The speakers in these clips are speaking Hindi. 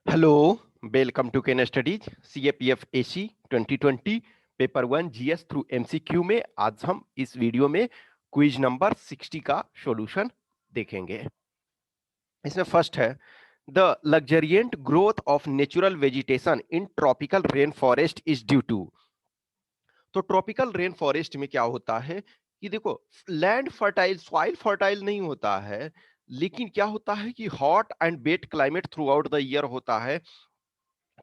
Hello, welcome to Ken Studies CAPF AC 2020 paper 1 GS through MCQ में आज हम इस वीडियो में क्विज नंबर 60 का सॉल्यूशन देखेंगे। इसमें फर्स्ट है the luxuriant growth of natural vegetation in tropical rain forest is due to. तो ट्रॉपिकल रेन फॉरेस्ट में क्या होता है कि देखो, लैंड फर्टाइल सॉइल फर्टाइल नहीं होता है, लेकिन क्या होता है कि hot and wet climate throughout the year होता है।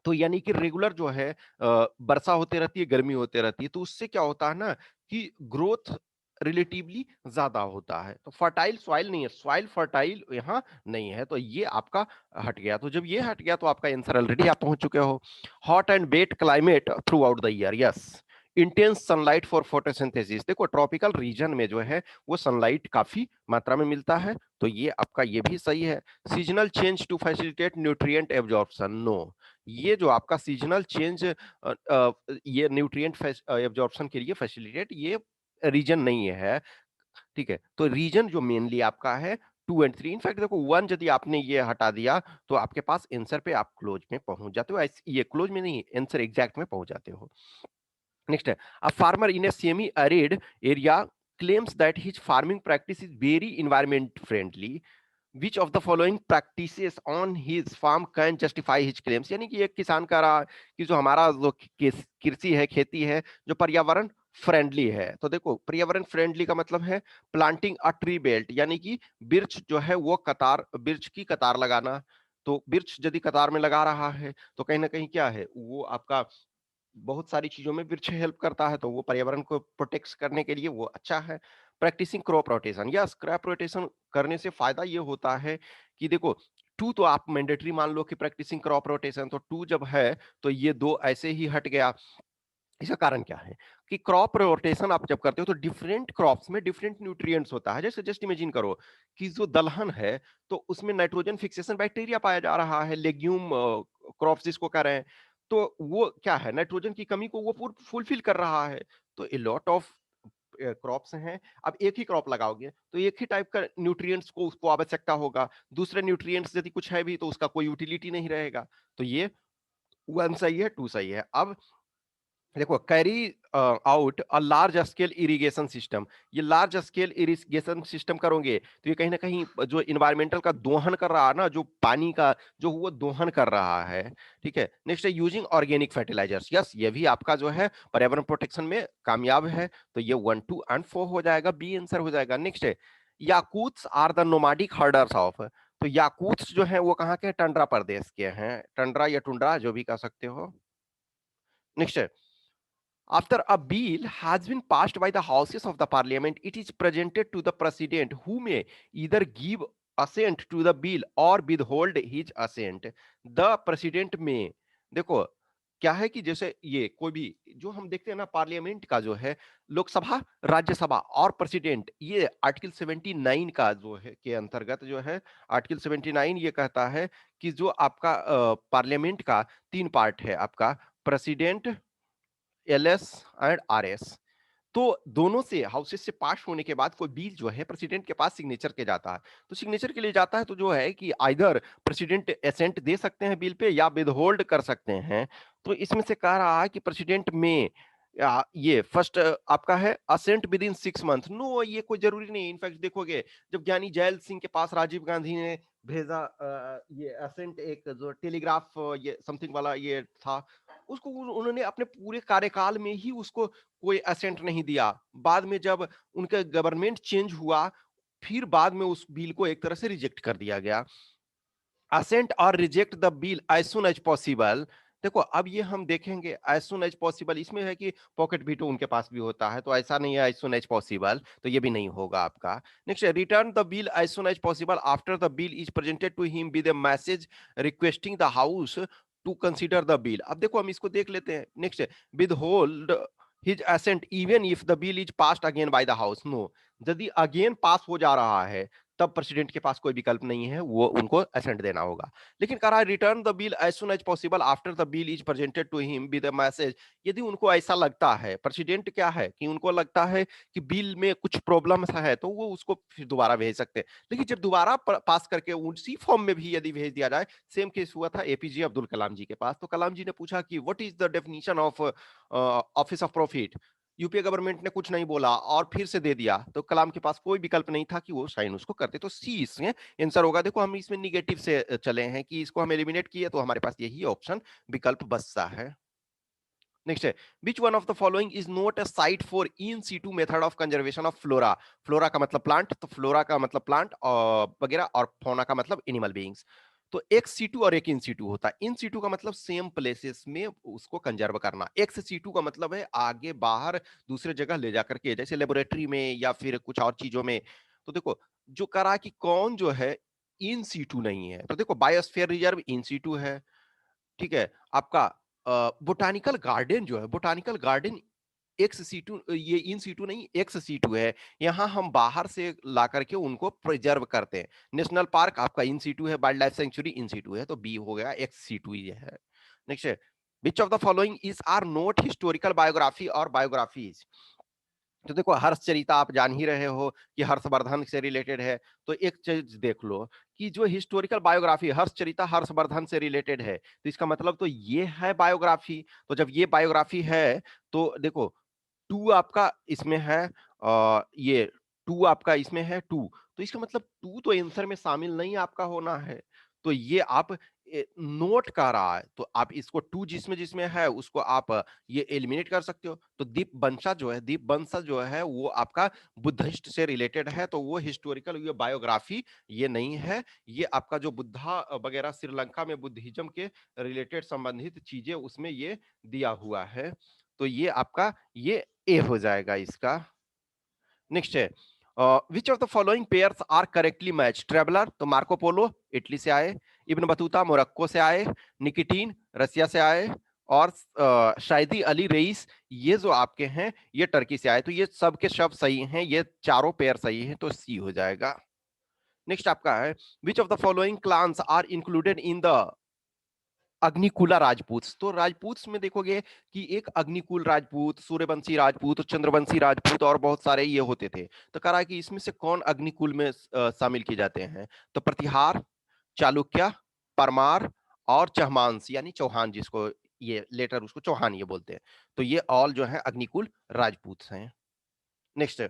तो यानी कि रेगुलर जो है वर्षा होते रहती है, गर्मी होते रहती है, तो उससे क्या होता है ना कि ग्रोथ रिलेटिवली ज्यादा होता है। तो फर्टाइल सॉइल नहीं है, सॉइल फर्टाइल यहाँ नहीं है, तो ये आपका हट गया। तो जब ये हट गया तो आपका आंसर ऑलरेडी आप पहुंच चुके हो। Hot and wet climate throughout the year, yes. Intense sunlight for photosynthesis, देखो ट्रॉपिकल रीजन में जो है वो सनलाइट काफी मात्रा में मिलता है, तो ये आपका ये भी सही है। Seasonal change to facilitate nutrient absorption, no. ये जो आपका सीजनल चेंज ये न्यूट्रिएंट एब्जॉर्प्शन के लिए फैसिलिटेट ये रीजन नहीं है। ठीक है, तो रीजन जो मेनली आपका है 2 और 3। इनफैक्ट देखो, 1 यदि आपने ये हटा दिया तो आपके पास आंसर पे आप क्लोज में पहुंच जाते हो, ये क्लोज में नहीं, आंसर एग्जैक्ट में पहुंच जाते हो। नेक्स्ट है a farmer in a semi arid area claims that his farming practice is very environment friendly. Which of the following practices on his farm can justify his claims? यानी कि एक किसान कह रहा है कि जो हमारा जो कृषि है, खेती है, जो पर्यावरण फ्रेंडली है। तो देखो, पर्यावरण फ्रेंडली का मतलब है प्लांटिंग अ ट्री बेल्ट, यानी कि वृक्ष जो है वो कतार, वृक्ष की कतार लगाना। तो वृक्ष यदि कतार में लगा रहा है तो कहीं ना कहीं क्या है, वो आपका बहुत सारी चीजों में वृक्ष हेल्प करता है, तो वो पर्यावरण को प्रोटेक्ट करने के लिए वो अच्छा है। Practising crop rotation, yes, crop rotation करने से फायदा ये होता है कि देखो, टू तो आप मैंडेटरी मान लो कि प्रैक्टिसिंग क्रॉप रोटेशन, तो टू जब है तो ये दो ऐसे ही हट गया। इसका कारण क्या है कि क्रॉप रोटेशन आप जब करते हो तो डिफरेंट क्रॉप्स में डिफरेंट न्यूट्रिएंट्स होता है। जैसे जस्ट इमेजिन करो कि जो दलहन है तो उसमें नाइट्रोजन फिक्सेशन बैक्टीरिया पाया जा रहा है, लेग्यूम क्रॉप्स जिसको कह रहे हैं, तो वो क्या है, नाइट्रोजन की कमी को वो फुलफिल कर रहा है। तो ए लॉट ऑफ क्रॉप्स हैं, अब एक ही क्रॉप लगाओगे तो एक ही टाइप का न्यूट्रिएंट्स को उसको आवश्यकता होगा, दूसरे न्यूट्रिएंट्स यदि कुछ है भी तो उसका कोई यूटिलिटी नहीं रहेगा। तो ये 1 सही है, 2 सही है। अब देखो, carry out a large scale irrigation system, ये लार्ज स्केल इरिगेशन सिस्टम करोगे तो ये कहीं ना कहीं जो इन्वायरमेंटल का दोहन कर रहा है ना, जो पानी का जो वो दोहन कर रहा है। ठीक है, नेक्स्ट है यूजिंग ऑर्गेनिक फर्टिलाइजर्स, यस, ये भी आपका जो है पर्यावरण प्रोटेक्शन में कामयाब है, तो ये 1 2 और 4 हो जाएगा, बी आंसर हो जाएगा। नेक्स्ट है याकूत्स आर द नोमाडिक हर्डर्स ऑफ, तो याकूत्स जो है वो कहाँ के, टंड्रा प्रदेश के हैं, टंड्रा या टुंड्रा जो भी कह सकते हो। नेक्स्ट है after a bill has been passed by the houses of the parliament, it is presented to the president who may either give assent to the bill or withhold his assent. The president may, देखो क्या है कि जैसे ये कोई भी जो हम देखते हैं ना, पार्लियामेंट का जो है, लोकसभा, राज्यसभा और प्रेसिडेंट, ये आर्टिकल 79 का जो है के अंतर्गत जो है, आर्टिकल 79 ये कहता है कि जो आपका पार्लियामेंट का 3 पार्ट है, आपका प्रेसिडेंट, एलएस एंड आरएस। तो दोनों से हाउसेस से पास होने के बाद कोई बिल जो है प्रेसिडेंट के पास सिग्नेचर के जाता है, तो सिग्नेचर के लिए जाता है, तो जो है कि आइदर प्रेसिडेंट एसेंट दे सकते हैं बिल पे या विदहोल्ड कर सकते हैं। तो इसमें से कह रहा है कि प्रेसिडेंट में ये फर्स्ट आपका है assent within 6 month, no, ये कोई जरूरी नहीं। इनफैक्ट देखोगे, जब ज्ञानी जैल सिंह के पास राजीव गांधी ने भेजा ये असेंट, एक जो टेलीग्राफ ये समथिंग वाला ये था, उसको उन्होंने अपने पूरे कार्यकाल में ही उसको कोई असेंट नहीं दिया। बाद में जब उनका गवर्नमेंट चेंज हुआ, फिर बाद में उस बिल को एक तरह से रिजेक्ट कर दिया गया। असेंट और reject the bill as soon as possible, देखो अब ये हम देखेंगे एज सुन एज पॉसिबल, इसमें है कि पॉकेट वीटो उनके पास भी होता है, तो ऐसा नहीं है एज सुन एज पॉसिबल, तो ये भी नहीं होगा आपका। Next, return the bill as soon as possible after the bill is presented to him with a message requesting the house to consider the bill. अब देखो हम इसको देख लेते हैं। Next, withhold his assent even if the bill is passed again by the house, no, यदि अगेन पास हो जा रहा है तब प्रेसिडेंट के पास कोई विकल्प नहीं है, वो उनको असेंट देना होगा। लेकिन कह रहा है return the bill as soon as possible after the bill is presented to him with a message. यदि उनको ऐसा लगता है, प्रेसिडेंट क्या है कि उनको लगता है कि बिल में कुछ प्रॉब्लम है, तो वो उसको फिर दोबारा भेज सकते हैं। लेकिन जब दोबारा पास करके उसी फॉर्म में भी यदि भेज दिया जाए, सेम केस हुआ था एपीजे अब्दुल कलाम जी के पास। तो कलाम जी ने पूछा कि what is the definition of office of profit. UPA government ने कुछ नहीं बोला और फिर से दे दिया, तो कलाम के पास कोई विकल्प नहीं था कि वो साइन उसको करते। तो सी इसमें आंसर होगा। देखो हम इसमें निगेटिव से चले हैं कि इसको हम एलिमिनेट किए, तो हमारे पास यही ऑप्शन विकल्प बचता है। नेक्स्ट है, which one of the following is not a site for in situ method of conservation of flora. Flora का मतलब प्लांट, तो फ्लोरा का मतलब प्लांट वगैरह, और फौना का मतलब एनिमल बीइंग्स। तो एक सीटू और एक इन सीटू होता है। इन सीटू का मतलब सेम प्लेसेस में उसको कंजर्व करना। एक्स सीटू का मतलब है आगे बाहर दूसरे जगह ले जाकर के, जैसे लेबोरेटरी में या फिर कुछ और चीजों में। तो देखो जो करा कि कौन जो है इन सीटू नहीं है, तो देखो बायोस्फीयर रिजर्व इन सीटू है, ठीक है। आपका बोटानिकल गार्डन जो है, बोटानिकल गार्डन एक्स सीटू, ये इन सीटू नहीं एक्स सीटू है। यहाँ हम बाहर से ला करके उनको प्रिजर्व करते हैं। नेशनल पार्क आपका इन सीटू है, wildlife sanctuary in situ है, तो बी हो गया, एक्स सीटू ही है। नेक्स्ट है, which of the following is are not historical biography और बायोग्राफीज। तो देखो हर्षचरिता आप जान ही रहे हो कि हर्षवर्धन से रिलेटेड है। तो एक चीज देख लो कि जो हिस्टोरिकल बायोग्राफी हर्षचरिता हर्षवर्धन से रिलेटेड है, तो इसका मतलब तो ये है बायोग्राफी। तो जब ये बायोग्राफी है, तो देखो टू आपका इसमें है, ये टू आपका इसमें है टू, तो इसका मतलब टू तो आंसर में शामिल नहीं आपका होना है। तो ये आप नोट कर रहा है, तो आप इसको टू जिसमें जिसमें है उसको आप ये एलिमिनेट कर सकते हो। तो दीप वंशज जो है, दीप वंशज जो है वो आपका बुद्धिस्ट से रिलेटेड है, तो वो हिस्टोरिकल ये बायोग्राफी ये नहीं है। ये आपका जो बुद्धा वगैरह श्रीलंका में बुद्धिज्म के रिलेटेड संबंधित चीजें उसमें ये दिया हुआ है। तो ये आपका ये ए हो जाएगा इसका। नेक्स्ट है, which of the following pairs are correctly match. Traveller तो मार्को पोलो इटली से आए, इब्न बतूता मोरक्को से आए, निकिटीन रसिया से आए, और शायदी अली रईस ये जो आपके हैं ये टर्की से आए। तो ये सब के सब सही हैं, ये चारों पेयर सही हैं, तो सी हो जाएगा। नेक्स्ट आपका है, which of the following clans are included in the Agnikula Rajput. तो राजपूत में देखोगे कि एक अग्निकुल राजपूत, सूर्यवंशी राजपूत, चंद्रवंशी राजपूत और बहुत सारे ये होते थे। तो कह रहा है कि इसमें से कौन अग्निकुल में शामिल किए जाते हैं। तो प्रतिहार, चालुक्य, परमार और चहमांस यानी चौहान, जिसको ये लेटर उसको चौहान ये बोलते हैं। तो ये ऑल जो है अग्निकुल राजपूत हैं। Next,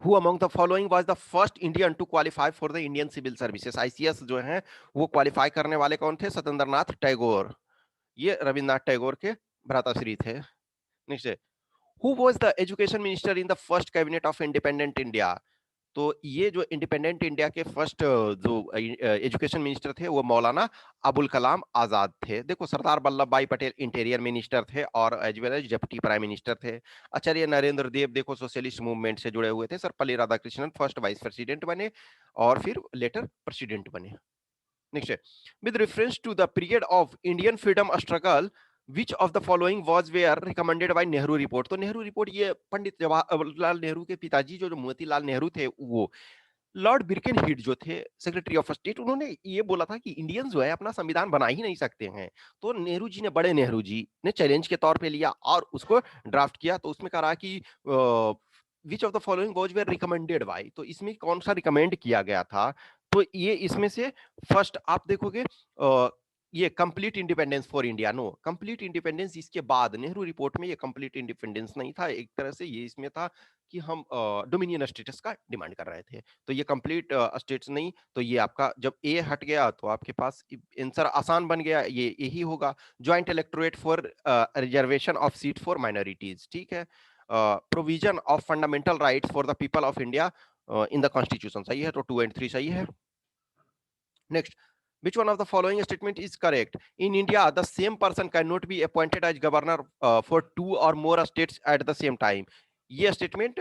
Who among the following was the first Indian to qualify for the Indian Civil Services। ICS जो है वो क्वालिफाई करने वाले कौन थे। सत्येंद्रनाथ टैगोर, ये रविन्द्रनाथ टैगोर के भ्राताश्री थे। नेक्स्ट है, who was the education minister in the first cabinet of independent India. तो ये जो इंडिपेंडेंट इंडिया के फर्स्ट जो एजुकेशन मिनिस्टर थे वो मौलाना अबुल कलाम आजाद थे। देखो सरदार वल्लभ भाई पटेल इंटीरियर मिनिस्टर थे और as well as deputy prime minister थे। आचार्य नरेंद्र देव देखो सोशलिस्ट मूवमेंट से जुड़े हुए थे। Sarvepalli Radhakrishnan first vice president बने और फिर लेटर प्रेसिडेंट बने। नेक्स्ट है, with reference to the period of Indian freedom struggle which of the following was were recommended by Nehru report. तो नेहरू रिपोर्ट ये पंडित जवाहरलाल नेहरू के पिताजी जो मोतीलाल नेहरू थे, वो लॉर्ड बिरकेनहीड जो थे सेक्रेटरी ऑफ स्टेट, उन्होंने ये बोला था कि इंडियंस जो है अपना संविधान बना ही नहीं सकते हैं। तो नेहरू जी ने, बड़े नेहरू जी ने चैलेंज के तौर पे लिया और उसको ड्राफ्ट किया। तो उसमें कहा कि which of the following was were recommended by, तो इसमें कौन सा रिकमेंड किया गया था। तो ये इसमें से फर्स्ट आप देखोगे ये complete independence for India. No, complete independence इसके बाद नेहरू रिपोर्ट में ये कंप्लीट इंडिपेंडेंस नहीं था, एक तरह से ये इसमें था कि हम डोमिनियन स्टेटस का डिमांड कर रहे थे। तो ये कंप्लीट स्टेट्स नहीं, तो ये आपका जब ए हट गया तो आपके पास आंसर आसान बन गया, ये यही होगा। Joint electorate for reservation of seat for minorities, ठीक है। Provision of fundamental rights for the people of India in the constitution, सही है। तो 2 और 3 सही है। Next, which one of the following statement is correct? In India the same person cannot be appointed as governor for 2 or more states at the same time। ये स्टेटमेंट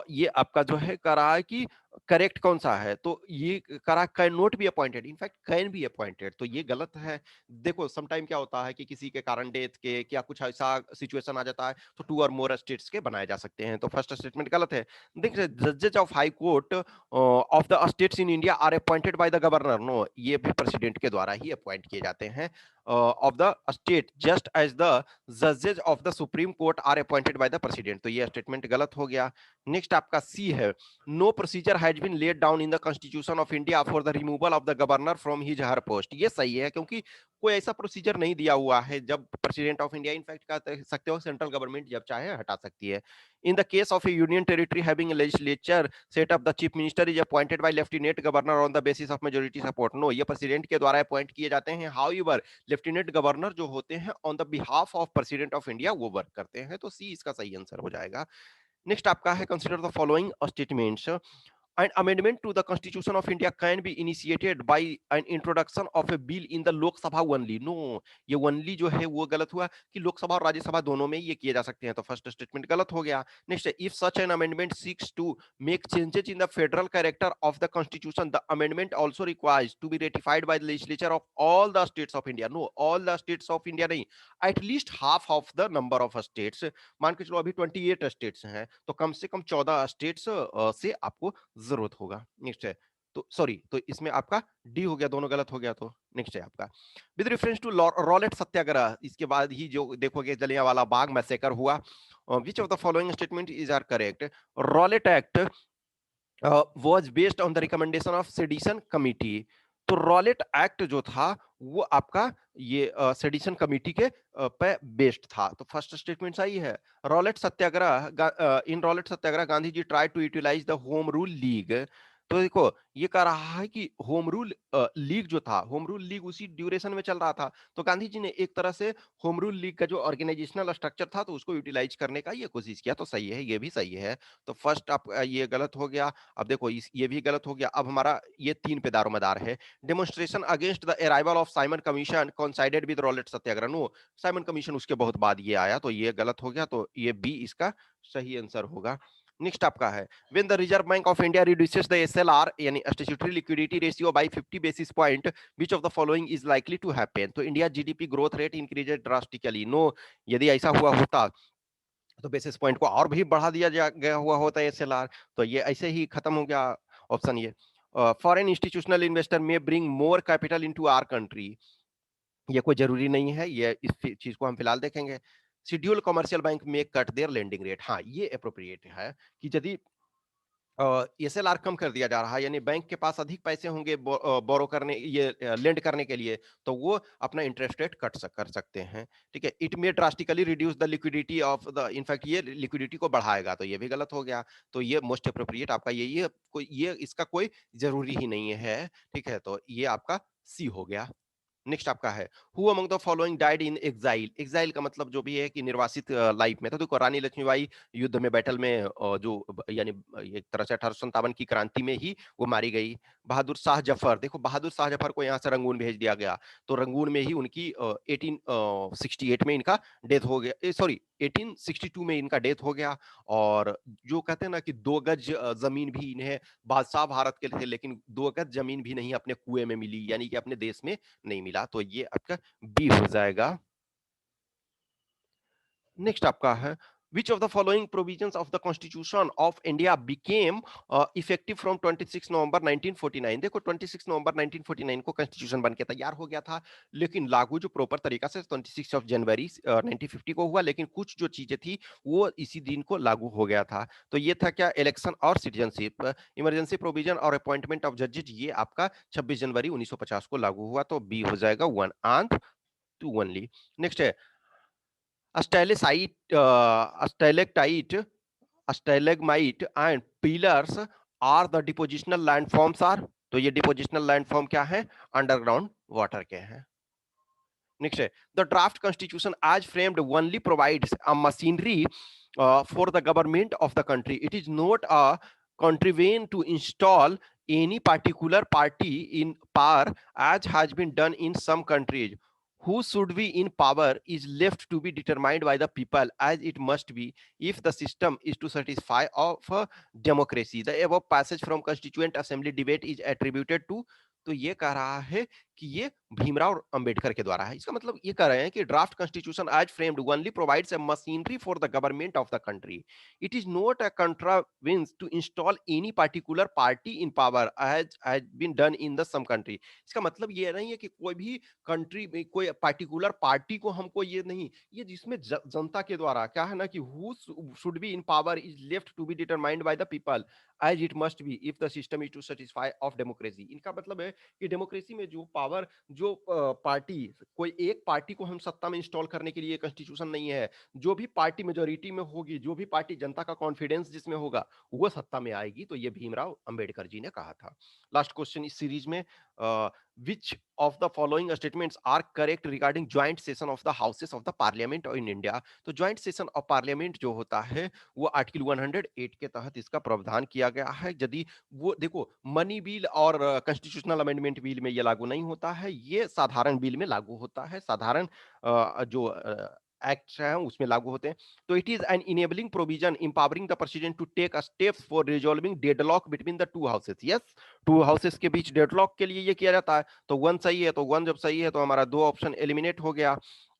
ये आपका जो है कह रहा है कि करेक्ट कौन सा है? तो ये करा can not be appointed, in fact can be appointed, तो ये गलत है। देखो सम टाइम क्या होता है कि किसी के कारण डेथ के क्या कुछ ऐसा सिचुएशन आ जाता है तो टू और मोर स्टेट्स के बनाए जा सकते हैं, तो फर्स्ट स्टेटमेंट गलत है। देखिए जजेस of high court of the states in India are appointed by the governor, no ये भी प्रेसिडेंट के द्वारा ही अपॉइंट किए जाते हैं of the state, just as the जजेस of the supreme court are appointed by the president, तो ये स्टेटमेंट गलत हो गया। नेक्स्ट आपका सी है, no procedure has been laid down in the constitution of India for the removal of the governor from his her post, ये सही है क्योंकि कोई ऐसा प्रोसीजर नहीं दिया हुआ है जब प्रेसिडेंट ऑफ इंडिया, इनफैक्ट कह सकते हो सेंट्रल गवर्नमेंट जब चाहे हटा सकती है। In the case of a union territory having legislature set up, the chief minister is appointed by lieutenant governor on the basis of majority support, no ये प्रेसिडेंट के द्वारा अपॉइंट किए जाते हैं। हाउएवर लेफ्टिनेंट गवर्नर जो होते हैं on the behalf of president of India वो वर्क करते हैं, तो सी इसका सही आंसर हो जाएगा। नेक्स्ट आपका है, consider the following statements, an amendment to the constitution of India can be initiated by an introduction of a bill in the Lok Sabha only, no ये only जो है वो गलत हुआ कि लोकसभा और राज्यसभा दोनों में ये किए जा सकते हैं, तो फर्स्ट स्टेटमेंट गलत हो गया। Next, if such an amendment seeks to make changes in the federal character of the constitution, the amendment also requires to be ratified by the legislature of all the states of India, no all the states of India नहीं, at least half of the number of states, मान के चलो अभी 28 स्टेट्स हैं तो कम से कम 14 स्टेट्स से आपको जरूरत होगा। नेक्स्ट है, तो सॉरी, तो इसमें आपका डी हो गया, दोनों गलत हो गया, तो नेक्स्ट है आपका with reference to Rowlatt satyagraha, इसके बाद ही जो देखोगे जलियांवाला बाग मैसेकर हुआ, which of the following statement is are correct? Rowlatt act was based on the recommendation of sedition committee, तो रॉलेट एक्ट जो था वो आपका ये सेडिशन कमिटी के पे बेस्ड था, तो फर्स्ट स्टेटमेंट सही है। Rowlatt satyagraha, in Rowlatt satyagraha Gandhi ji try to utilise the home rule league, तो देखो ये कह रहा है कि होम रूल लीग जो था, होम रूल लीग उसी ड्यूरेशन में चल रहा था, तो गांधी जी ने एक तरह से होम रूल लीग का जो ऑर्गेनाइजेशनल स्ट्रक्चर था तो उसको यूटिलाइज करने का ये कोशिश किया, तो सही है, ये भी सही है। तो फर्स्ट आप ये गलत हो गया। अब देखो ये भी गलत हो गया। अब हमारा ये 3 पे दारोमदार है। Demonstration against the arrival of Simon commission coincided with Rowlatt Satyagraha, no Simon commission उसके बहुत बाद ये आया, तो ये गलत हो गया, तो ये बी इसका सही आंसर होगा। नेक्स्ट आपका है, when the Reserve Bank of India reduces the SLR यानी statutory liquidity ratio by 50 basis point, which of the following is likely to happen? तो India GDP growth rate increased drastically, no यदि ऐसा हुआ होता तो बेसिस पॉइंट को और भी बढ़ा दिया गया हुआ होता है एसएलआर, तो ये ऐसे ही खत्म हो गया ऑप्शन ये। Foreign institutional investor may bring more capital into our country, ये कोई जरूरी नहीं है, ये इस चीज को हम फिलहाल देखेंगे। शेड्यूल कमर्शियल बैंक में कट देयर लेंडिंग रेट, हाँ ये अप्रोप्रिएट है कि यदि एसएलआर कम कर दिया जा रहा है यानी बैंक के पास अधिक पैसे होंगे बोरो करने, ये लेंड करने के लिए, तो वो अपना इंटरेस्ट रेट कर सकते हैं, ठीक है। It may drastically reduce the liquidity of the, in fact ये लिक्विडिटी को बढ़ाएगा, तो ये भी गलत हो गया। तो ये मोस्ट अप्रोप्रिएट आपका ये इसका कोई जरूरी ही नहीं है, ठीक है, तो ये आपका सी हो गया। नेक्स्ट आपका है, who among the following died in exile, exile का मतलब जो भी है कि निर्वासित लाइफ में, तो देखो रानी लक्ष्मीबाई युद्ध में बैटल में यानी एक तरह से 1857 की क्रांति में ही वो मारी गई। बहादुर शाह जफर, देखो बहादुर शाह जफर को यहाँ से रंगून भेज दिया गया, तो रंगून में ही उनकी 1868 में इनका डेथ हो गया, सॉरी 1862 में इनका डेथ हो गया। और जो कहते हैं ना कि 2 गज जमीन भी इन्हें बादशाह भारत के थे, लेकिन 2 गज जमीन भी नहीं अपने कुएं में मिली, यानी कि अपने देश में नहीं मिला, तो ये आपका बी हो जाएगा। नेक्स्ट आपका है, which of the following provisions of the constitution of India became effective from 26 नवंबर 1949, देखो 26 नवंबर 1949 को कॉन्स्टिट्यूशन बन के तैयार हो गया था, लेकिन लागू जो प्रॉपर तरीका से 26 ऑफ जनवरी 1950 को हुआ, लेकिन कुछ जो चीजें थी वो इसी दिन को लागू हो गया था। तो ये था क्या, इलेक्शन और सिटीजनशिप, इमरजेंसी प्रोविजन और अपॉइंटमेंट ऑफ जजेज, ये आपका 26 जनवरी 1950 को लागू हुआ, तो बी हो जाएगा 1 and 2 ओनली। नेक्स्ट है, stalactite, stalagmite and pillars are the depositional landforms are, तो ये depositional landform क्या है, अंडरग्राउंड वाटर के हैं। नेक्स्ट है, the draft constitution as framed only provides a machinery for the government of the country, it is not a contrivane to install any particular party in power as has been done in some countries, who should be in power is left to be determined by the people as it must be if the system is to satisfy of democracy. The above passage from constituent assembly debate is attributed to, तो ये कह रहा है कि ये भीमराव अंबेडकर के द्वारा है। इसका मतलब ये कह रहे हैं कि draft constitution as framed only provides a machinery for the government of the country, it is not a contrivance to install any particular party in power as has been done in the some country. इसका मतलब ये नहीं है कि कोई भी कंट्री में कोई पार्टिकुलर पार्टी को हमको ये नहीं, ये जिसमें जनता के द्वारा क्या है ना कि who should be in power is left to be determined by the people as it must be if the system is to satisfy of democracy. इनका मतलब है कि डेमोक्रेसी में जो पावर, जो पार्टी, कोई एक पार्टी को हम सत्ता में इंस्टॉल करने के लिए कॉन्स्टिट्यूशन नहीं है। जो भी पार्टी मेजोरिटी में होगी, जो भी पार्टी जनता का कॉन्फिडेंस जिसमें होगा, वो सत्ता में आएगी। तो ये भीमराव अंबेडकर जी ने कहा था। लास्ट क्वेश्चन इस सीरीज में, which of the following statements are correct regarding joint session of the houses of the parliament in India? तो joint session of parliament जो होता है वो आर्टिकल 108 के तहत इसका प्रावधान किया गया है। यदि वो देखो, मनी बिल और कॉन्स्टिट्यूशनल अमेंडमेंट बिल में ये लागू नहीं होता है, ये साधारण बिल में लागू होता है। साधारण जो एक्ट है उसमें लागू होते हैं। तो it is an enabling provision empowering the president to take steps for resolving deadlock between the two houses. Yes, two houses के बीच डेडलॉक के लिए ये किया जाता है। तो वन सही है, तो वन जब सही है तो हमारा दो ऑप्शन एलिमिनेट हो गया।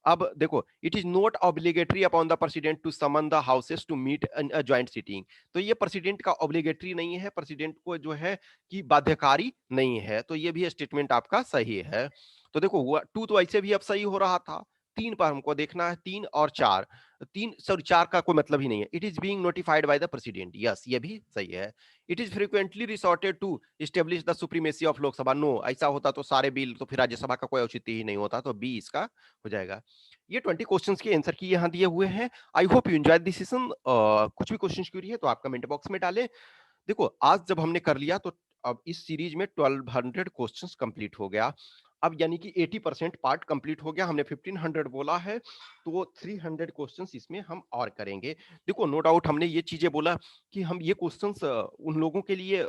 अब देखो, it is not obligatory upon the president to summon the houses to meet a joint sitting. तो ये प्रेसिडेंट का ऑब्लिगेटरी नहीं है, प्रेसिडेंट को जो है कि बाध्यकारी नहीं है। तो ये भी स्टेटमेंट आपका सही है। तो देखो, टू तो ऐसे भी अब सही हो रहा था, तीन पर हमको देखना है, तीन और चार। तीन सॉरी चार का कोई मतलब ही नहीं है। It is being notified by the president, yes ये भी सही है। It is frequently resorted to establish the supremacy of Lok Sabha, no ऐसा होता तो सारे बिल तो फिर राज्यसभा का कोई औचित्य ही नहीं होता। तो बी इसका हो जाएगा। ये 20 क्वेश्चंस के आंसर की यहाँ दिए हुए हैं। I hope you enjoyed this session. कुछ भी क्वेश्चन क्यूरी है तो आप कमेंट बॉक्स में डालें। देखो, आज जब हमने कर लिया तो अब इस सीरीज में 1200 क्वेश्चंस कंप्लीट हो गया। अब यानी कि 80% पार्ट कंप्लीट हो गया। हमने 1500 बोला है, तो 300 क्वेश्चंस इसमें हम और करेंगे। देखो, नो डाउट हमने ये चीजें बोला कि हम ये क्वेश्चंस उन लोगों के लिए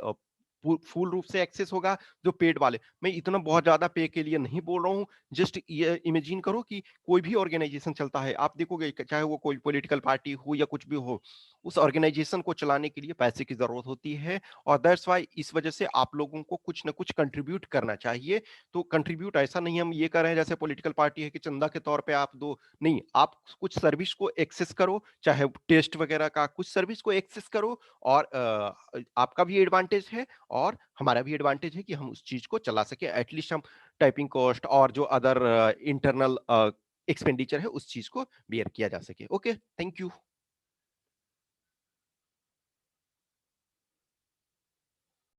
फुल रूप से एक्सेस होगा जो पेड वाले। मैं इतना बहुत ज्यादा पे के लिए नहीं बोल रहा हूँ। जस्ट ये इमेजिन करो कि कोई भी ऑर्गेनाइजेशन चलता है, आप देखोगे चाहे वो कोई पॉलिटिकल पार्टी हो या कुछ भी हो, उस ऑर्गेनाइजेशन को चलाने के लिए पैसे की जरूरत होती है। और दैट्स वाई इस वजह से आप लोगों को कुछ ना कुछ कंट्रीब्यूट करना चाहिए। तो कंट्रीब्यूट ऐसा नहीं हम ये कर रहे हैं जैसे पॉलिटिकल पार्टी है कि चंदा के तौर पे आप दो, नहीं, आप कुछ सर्विस को एक्सेस करो, चाहे टेस्ट वगैरह का कुछ सर्विस को एक्सेस करो। और आपका भी एडवांटेज है और हमारा भी एडवांटेज है कि हम उस चीज को चला सके। एटलीस्ट हम टाइपिंग कॉस्ट और जो अदर इंटरनल एक्सपेंडिचर है उस चीज को बियर किया जा सके। Okay, thank you.